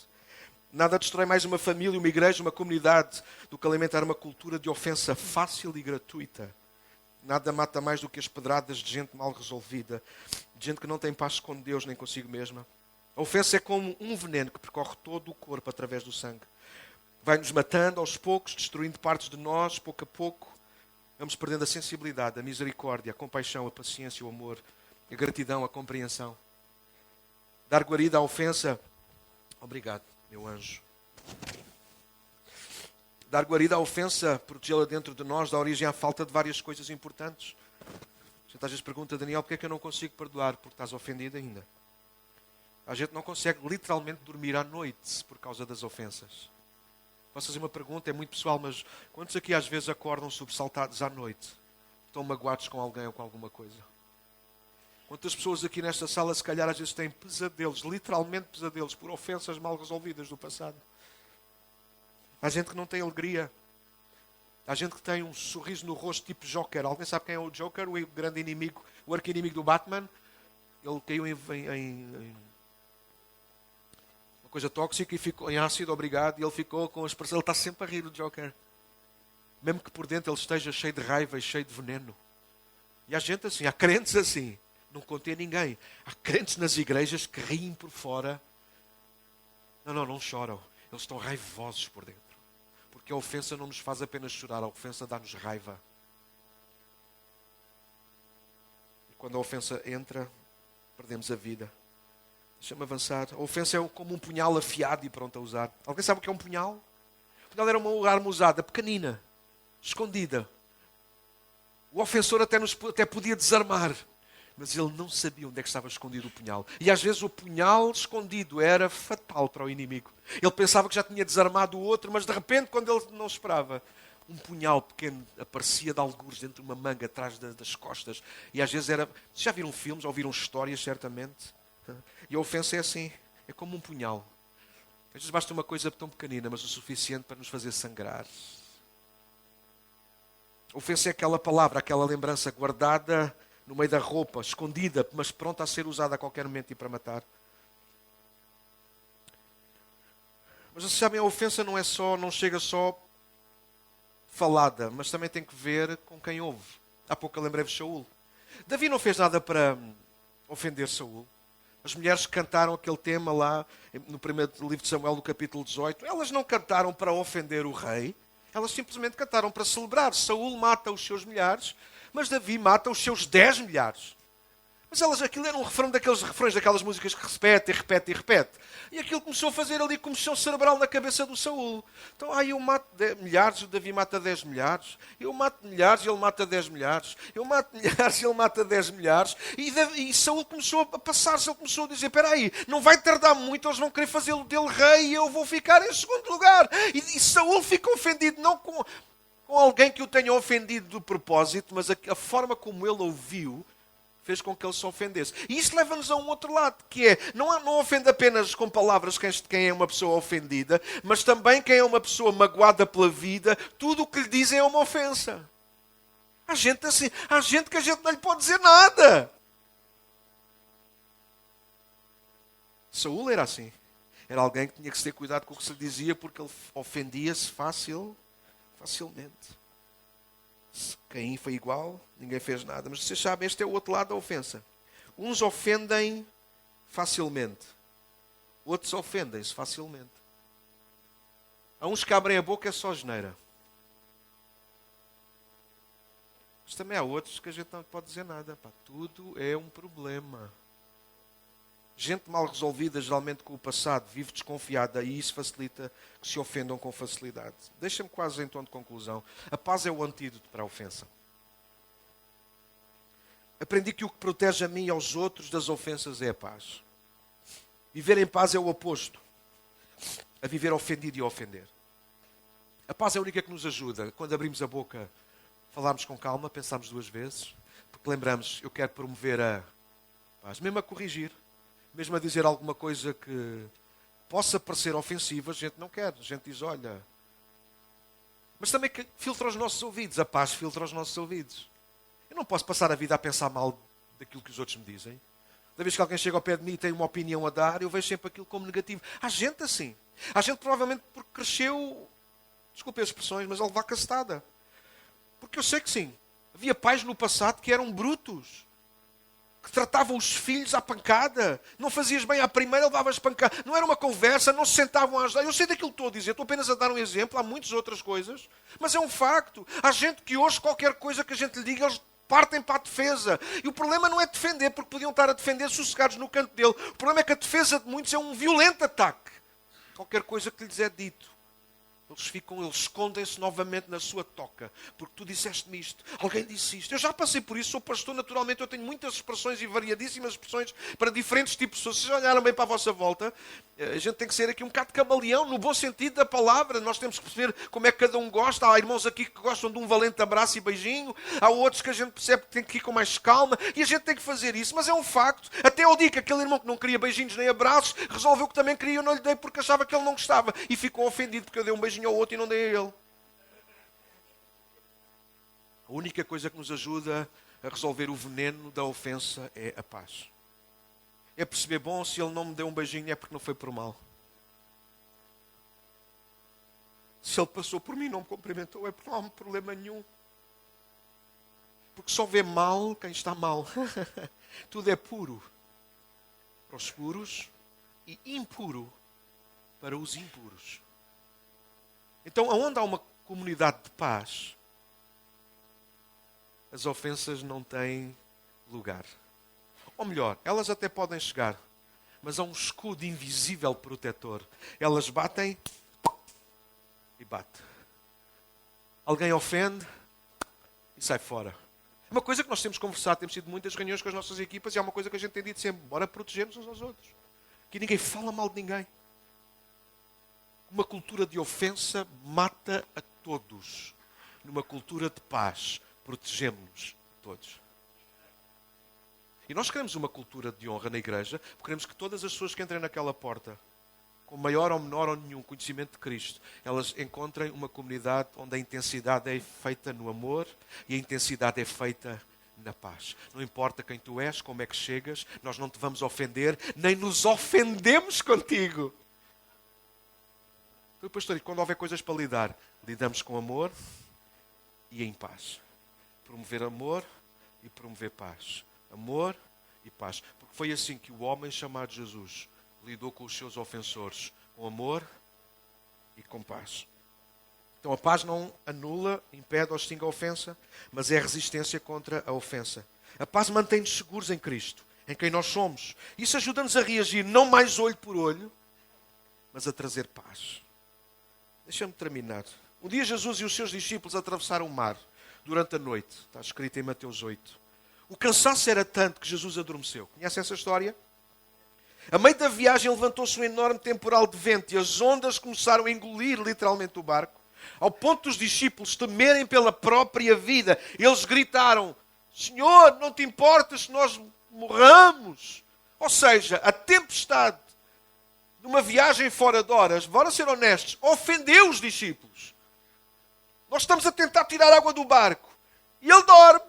Nada destrói mais uma família, uma igreja, uma comunidade do que alimentar uma cultura de ofensa fácil e gratuita. Nada mata mais do que as pedradas de gente mal resolvida, de gente que não tem paz com Deus nem consigo mesma. A ofensa é como um veneno que percorre todo o corpo através do sangue. Vai-nos matando aos poucos, destruindo partes de nós, pouco a pouco. Vamos perdendo a sensibilidade, a misericórdia, a compaixão, a paciência, o amor, a gratidão, a compreensão. Dar guarida à ofensa. Obrigado, meu anjo. Dar guarida à ofensa, protegê-la dentro de nós, dá origem à falta de várias coisas importantes. A gente às vezes pergunta, Daniel, porquê é que eu não consigo perdoar? Porque estás ofendido ainda. A gente não consegue literalmente dormir à noite por causa das ofensas. Posso fazer uma pergunta, é muito pessoal, mas quantos aqui às vezes acordam sobressaltados à noite? Estão magoados com alguém ou com alguma coisa? Quantas pessoas aqui nesta sala se calhar às vezes têm pesadelos, literalmente pesadelos, por ofensas mal resolvidas do passado? Há gente que não tem alegria. Há gente que tem um sorriso no rosto tipo Joker. Alguém sabe quem é o Joker? O grande inimigo, o arqui-inimigo do Batman? Ele caiu em uma coisa tóxica e ficou em ácido, obrigado, e ele ficou com a expressão, ele está sempre a rir, o Joker. Mesmo que por dentro ele esteja cheio de raiva e cheio de veneno. E há gente assim, há crentes assim, não contém ninguém. Há crentes nas igrejas que riem por fora. Não choram. Eles estão raivosos por dentro. Porque a ofensa não nos faz apenas chorar, a ofensa dá-nos raiva. E quando a ofensa entra, perdemos a vida. Deixa-me avançar. A ofensa é como um punhal afiado e pronto a usar. Alguém sabe o que é um punhal? O punhal era uma arma usada, pequenina, escondida. O ofensor até podia desarmar, mas ele não sabia onde é que estava escondido o punhal. E às vezes o punhal escondido era fatal para o inimigo. Ele pensava que já tinha desarmado o outro, mas de repente, quando ele não esperava, um punhal pequeno aparecia de algures dentro de uma manga atrás das costas. E às vezes era... Vocês já viram filmes, ou ouviram histórias, certamente? E a ofensa é assim, é como um punhal. Às vezes basta uma coisa tão pequenina, mas o suficiente para nos fazer sangrar. A ofensa é aquela palavra, aquela lembrança guardada no meio da roupa, escondida, mas pronta a ser usada a qualquer momento e para matar. Mas vocês sabem, a ofensa não chega só falada, mas também tem que ver com quem ouve. Há pouco eu lembrei-vos de Saul. Davi não fez nada para ofender Saul. As mulheres que cantaram aquele tema lá no primeiro livro de Samuel, no capítulo 18, elas não cantaram para ofender o rei, elas simplesmente cantaram para celebrar. Saul mata os seus milhares, mas Davi mata os seus 10 milhares. Mas aquilo era um refrão daqueles refrões, daquelas músicas que repete e repete e repete. E aquilo começou a fazer ali comoção cerebral na cabeça do Saul. Então, eu mato 10 milhares, o Davi mata 10 milhares. Eu mato milhares e ele mata 10 milhares. Eu mato milhares e ele mata 10 milhares. E Saul começou a passar-se, ele começou a dizer, espera aí, não vai tardar muito, eles vão querer fazê-lo dele rei e eu vou ficar em segundo lugar. E Saul fica ofendido, não com alguém que o tenha ofendido de propósito, mas a forma como ele ouviu fez com que ele se ofendesse. E isso leva-nos a um outro lado, que é, não ofende apenas com palavras quem é uma pessoa ofendida, mas também quem é uma pessoa magoada pela vida, tudo o que lhe dizem é uma ofensa. Há gente assim, há gente que a gente não lhe pode dizer nada. Saul era assim. Era alguém que tinha que ter cuidado com o que se lhe dizia, porque ele ofendia-se facilmente. Caim foi igual, ninguém fez nada. Mas vocês sabem, este é o outro lado da ofensa. Uns ofendem facilmente. Outros ofendem-se facilmente. Há uns que abrem a boca é só geneira. Mas também há outros que a gente não pode dizer nada. Tudo é um problema. Gente mal resolvida, geralmente com o passado, vive desconfiada e isso facilita que se ofendam com facilidade. Deixa-me quase em tom de conclusão. A paz é o antídoto para a ofensa. Aprendi que o que protege a mim e aos outros das ofensas é a paz. Viver em paz é o oposto a viver ofendido e a ofender. A paz é a única que nos ajuda. Quando abrimos a boca, falarmos com calma, pensarmos 2 vezes, porque lembramos, eu quero promover a paz, mesmo a corrigir. Mesmo a dizer alguma coisa que possa parecer ofensiva, a gente não quer. A gente diz, olha... Mas também que filtra os nossos ouvidos. A paz filtra os nossos ouvidos. Eu não posso passar a vida a pensar mal daquilo que os outros me dizem. Cada vez que alguém chega ao pé de mim e tem uma opinião a dar, eu vejo sempre aquilo como negativo. Há gente assim. Há gente provavelmente porque cresceu, desculpe as expressões, mas a levar cacetada. Porque eu sei que sim. Havia pais no passado que eram brutos. Que tratavam os filhos à pancada. Não fazias bem à primeira, levavas pancada. Não era uma conversa, não se sentavam a ajudar. Eu sei daquilo que estou a dizer, estou apenas a dar um exemplo. Há muitas outras coisas. Mas é um facto. Há gente que hoje, qualquer coisa que a gente lhe diga, eles partem para a defesa. E o problema não é defender, porque podiam estar a defender sossegados no canto dele. O problema é que a defesa de muitos é um violento ataque. Qualquer coisa que lhes é dito. Eles escondem-se novamente na sua toca. Porque tu disseste-me isto. Alguém disse isto. Eu já passei por isso. Sou pastor, naturalmente. Eu tenho muitas expressões e variadíssimas expressões para diferentes tipos de pessoas. Se vocês olharam bem para a vossa volta, a gente tem que ser aqui um bocado camaleão, no bom sentido da palavra. Nós temos que perceber como é que cada um gosta. Há irmãos aqui que gostam de um valente abraço e beijinho. Há outros que a gente percebe que tem que ir com mais calma. E a gente tem que fazer isso. Mas é um facto. Até ao dia que aquele irmão que não queria beijinhos nem abraços, resolveu que também queria e eu não lhe dei porque achava que ele não gostava. E ficou ofendido porque eu dei um beijinho ao outro e não dei a ele. A única coisa que nos ajuda a resolver o veneno da ofensa é a paz. É perceber, bom, se ele não me deu um beijinho é porque não foi por mal. Se ele passou por mim e não me cumprimentou é porque não há problema nenhum. Porque só vê mal quem está mal. Tudo é puro para os puros e impuro para os impuros. Então, aonde há uma comunidade de paz, as ofensas não têm lugar. Ou melhor, elas até podem chegar, mas há um escudo invisível protetor. Elas batem e bate. Alguém ofende e sai fora. É uma coisa que nós temos conversado, temos tido muitas reuniões com as nossas equipas e é uma coisa que a gente tem dito sempre, bora protegermos uns aos outros. Que ninguém fala mal de ninguém. Uma cultura de ofensa mata a todos. Numa cultura de paz, protegemos-nos todos. E nós queremos uma cultura de honra na igreja, porque queremos que todas as pessoas que entrem naquela porta, com maior ou menor ou nenhum conhecimento de Cristo, elas encontrem uma comunidade onde a intensidade é feita no amor e a intensidade é feita na paz. Não importa quem tu és, como é que chegas, nós não te vamos ofender, nem nos ofendemos contigo. Então, pastor, quando houver coisas para lidar, lidamos com amor e em paz. Promover amor e promover paz. Amor e paz. Porque foi assim que o homem chamado Jesus lidou com os seus ofensores. Com amor e com paz. Então a paz não anula, impede ou extingue a ofensa, mas é a resistência contra a ofensa. A paz mantém-nos seguros em Cristo, em quem nós somos. Isso ajuda-nos a reagir não mais olho por olho, mas a trazer paz. Deixa-me terminar. Um dia Jesus e os seus discípulos atravessaram o mar durante a noite. Está escrito em Mateus 8. O cansaço era tanto que Jesus adormeceu. Conhece essa história? A meio da viagem levantou-se um enorme temporal de vento e as ondas começaram a engolir literalmente o barco, ao ponto dos discípulos temerem pela própria vida. Eles gritaram: Senhor, não te importas se nós morramos? Ou seja, a tempestade numa viagem fora de horas, bora ser honestos, ofendeu os discípulos. Nós estamos a tentar tirar água do barco e ele dorme.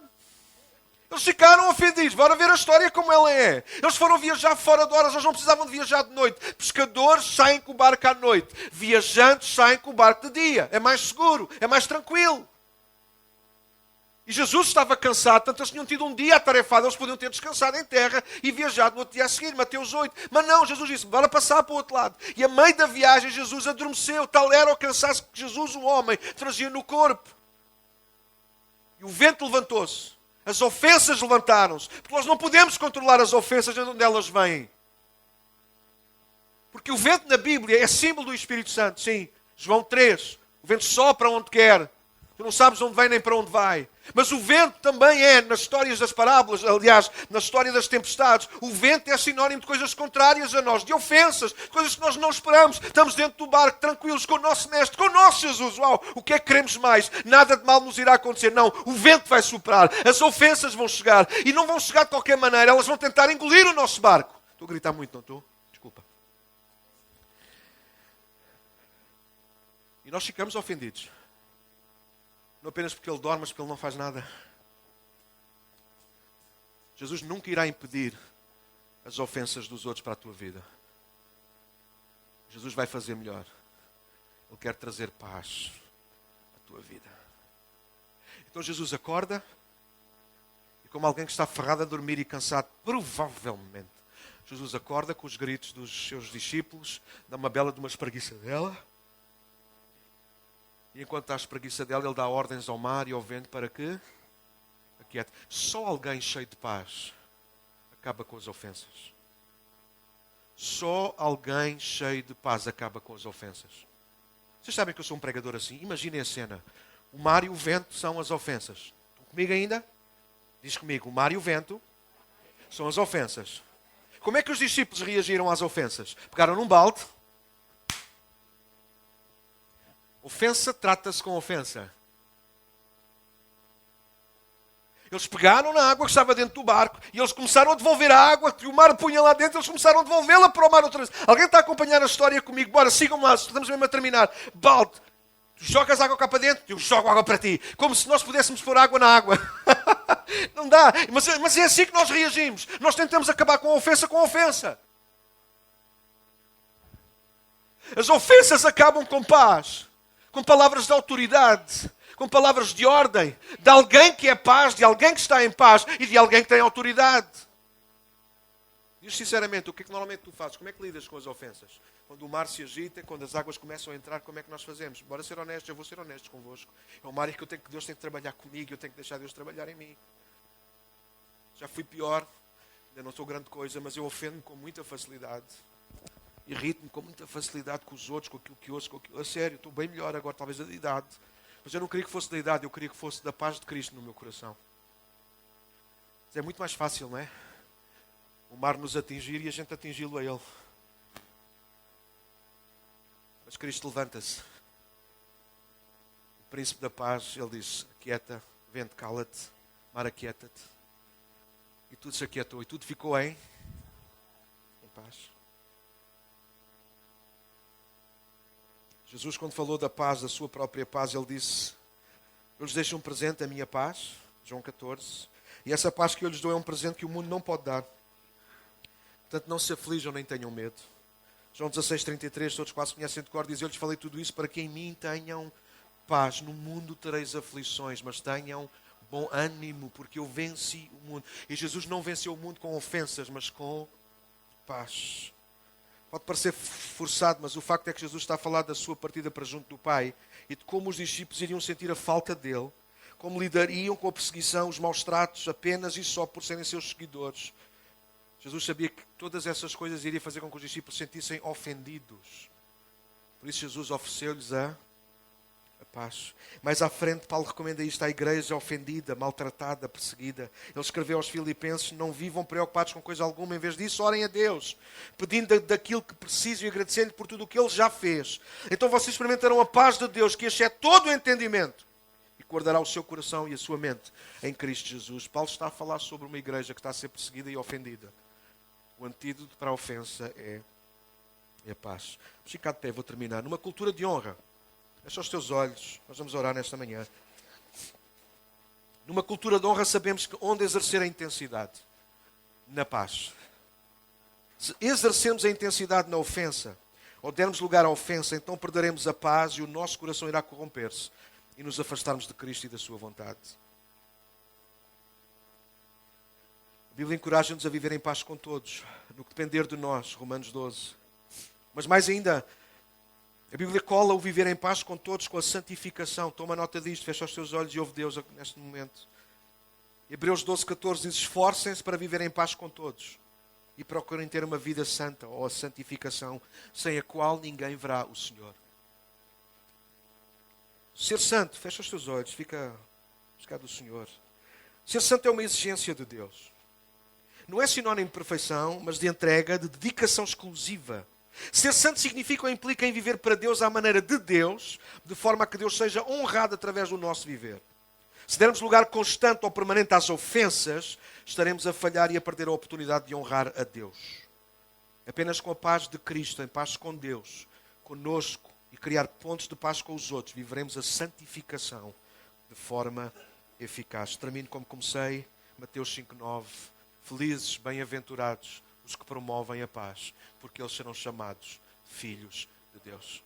Eles ficaram ofendidos. Bora ver a história como ela é. Eles foram viajar fora de horas. Eles não precisavam de viajar de noite. Pescadores saem com o barco à noite. Viajantes saem com o barco de dia. É mais seguro. É mais tranquilo. E Jesus estava cansado. Portanto, eles tinham tido um dia atarefado. Eles podiam ter descansado em terra e viajado no outro dia a seguir. Mateus 8. Mas não, Jesus disse, bora passar para o outro lado. E a meio da viagem, Jesus adormeceu. Tal era o cansaço que Jesus, o homem, trazia no corpo. E o vento levantou-se. As ofensas levantaram-se. Porque nós não podemos controlar as ofensas de onde elas vêm. Porque o vento na Bíblia é símbolo do Espírito Santo. Sim, João 3. O vento sopra onde quer. Tu não sabes de onde vem nem para onde vai. Mas o vento também é, nas histórias das parábolas, aliás, na história das tempestades, o vento é sinónimo de coisas contrárias a nós, de ofensas, de coisas que nós não esperamos. Estamos dentro do barco, tranquilos, com o nosso mestre, com o nosso Jesus. Uau, o que é que queremos mais? Nada de mal nos irá acontecer. Não, o vento vai soprar, as ofensas vão chegar. E não vão chegar de qualquer maneira, elas vão tentar engolir o nosso barco. Estou a gritar muito, não estou? Desculpa. E nós ficamos ofendidos. Não apenas porque ele dorme, mas porque ele não faz nada. Jesus nunca irá impedir as ofensas dos outros para a tua vida. Jesus vai fazer melhor. Ele quer trazer paz à tua vida. Então Jesus acorda e, como alguém que está ferrado a dormir e cansado, provavelmente, Jesus acorda com os gritos dos seus discípulos, dá uma bela de uma espreguiçadela. E enquanto está a espreguiçadela, ele dá ordens ao mar e ao vento para que aquiete. Só alguém cheio de paz acaba com as ofensas. Só alguém cheio de paz acaba com as ofensas. Vocês sabem que eu sou um pregador assim? Imaginem a cena. O mar e o vento são as ofensas. Estão comigo ainda? Diz comigo, o mar e o vento são as ofensas. Como é que os discípulos reagiram às ofensas? Pegaram num balde. Ofensa trata-se com ofensa. Eles pegaram na água que estava dentro do barco e eles começaram a devolver a água que o mar punha lá dentro. Eles começaram a devolvê-la para o mar outra vez. Alguém está a acompanhar a história comigo? Bora, sigam-me lá, estamos mesmo a terminar. Balde, tu jogas água cá para dentro, eu jogo água para ti. Como se nós pudéssemos pôr água na água. Não dá, mas é assim que nós reagimos. Nós tentamos acabar com a ofensa com a ofensa. As ofensas acabam com paz. Com palavras de autoridade, com palavras de ordem, de alguém que é paz, de alguém que está em paz e de alguém que tem autoridade. Diz sinceramente, o que é que normalmente tu fazes? Como é que lidas com as ofensas? Quando o mar se agita, quando as águas começam a entrar, como é que nós fazemos? Bora ser honestos, eu vou ser honesto convosco. É uma área que Deus tem que trabalhar comigo, eu tenho que deixar Deus trabalhar em mim. Já fui pior, ainda não sou grande coisa, mas eu ofendo-me com muita facilidade. Irrito-me com muita facilidade com os outros, com aquilo que ouço, com aquilo. A sério, estou bem melhor agora, talvez da idade. Mas eu não queria que fosse da idade, eu queria que fosse da paz de Cristo no meu coração. Mas é muito mais fácil, não é? O mar nos atingir e a gente atingi-lo a Ele. Mas Cristo levanta-se. O príncipe da paz, Ele diz, aquieta, vento, cala-te, mar, aquieta-te. E tudo se aquietou, e tudo ficou em paz. Jesus, quando falou da paz, da sua própria paz, Ele disse, eu lhes deixo um presente, a minha paz, João 14, E essa paz que eu lhes dou é um presente que o mundo não pode dar. Portanto, não se aflijam nem tenham medo. João 16:33, todos quase conhecem de cor, diz: eu lhes falei tudo isso para que em mim tenham paz. No mundo tereis aflições, mas tenham bom ânimo, porque eu venci o mundo. E Jesus não venceu o mundo com ofensas, mas com paz. Pode parecer forçado, mas o facto é que Jesus está a falar da sua partida para junto do Pai e de como os discípulos iriam sentir a falta dele, como lidariam com a perseguição, os maus tratos, apenas e só por serem seus seguidores. Jesus sabia que todas essas coisas iriam fazer com que os discípulos se sentissem ofendidos. Por isso Jesus ofereceu-lhes a paz. Mais à frente, Paulo recomenda isto à igreja ofendida, maltratada, perseguida. Ele escreveu aos Filipenses: não vivam preocupados com coisa alguma, em vez disso, orem a Deus, pedindo daquilo que precisam e agradecendo-lhe por tudo o que Ele já fez. Então vocês experimentarão a paz de Deus, que excede todo o entendimento, e guardará o seu coração e a sua mente em Cristo Jesus. Paulo está a falar sobre uma igreja que está a ser perseguida e ofendida. O antídoto para a ofensa é a paz. Vamos ficar de pé, vou terminar. Numa cultura de honra, fecha os teus olhos, nós vamos orar nesta manhã. Numa cultura de honra sabemos que onde exercer a intensidade? Na paz. Se exercermos a intensidade na ofensa, ou dermos lugar à ofensa, então perderemos a paz e o nosso coração irá corromper-se e nos afastarmos de Cristo e da sua vontade. A Bíblia encoraja-nos a viver em paz com todos, no que depender de nós, Romanos 12. Mas mais ainda, a Bíblia cola o viver em paz com todos com a santificação. Toma nota disto, fecha os teus olhos e ouve Deus neste momento. Hebreus 12:14 diz: esforcem-se para viver em paz com todos e procurem ter uma vida santa, ou a santificação, sem a qual ninguém verá o Senhor. Ser santo, fecha os teus olhos, fica buscado do Senhor. Ser santo é uma exigência de Deus. Não é sinónimo de perfeição, mas de entrega, de dedicação exclusiva. Ser santo significa ou implica em viver para Deus à maneira de Deus, de forma a que Deus seja honrado através do nosso viver. Se dermos lugar constante ou permanente às ofensas, estaremos a falhar e a perder a oportunidade de honrar a Deus. Apenas com a paz de Cristo, em paz com Deus, conosco, e criar pontos de paz com os outros, viveremos a santificação de forma eficaz. Termino como comecei, Mateus 5:9. Felizes, bem-aventurados os que promovem a paz, porque eles serão chamados filhos de Deus.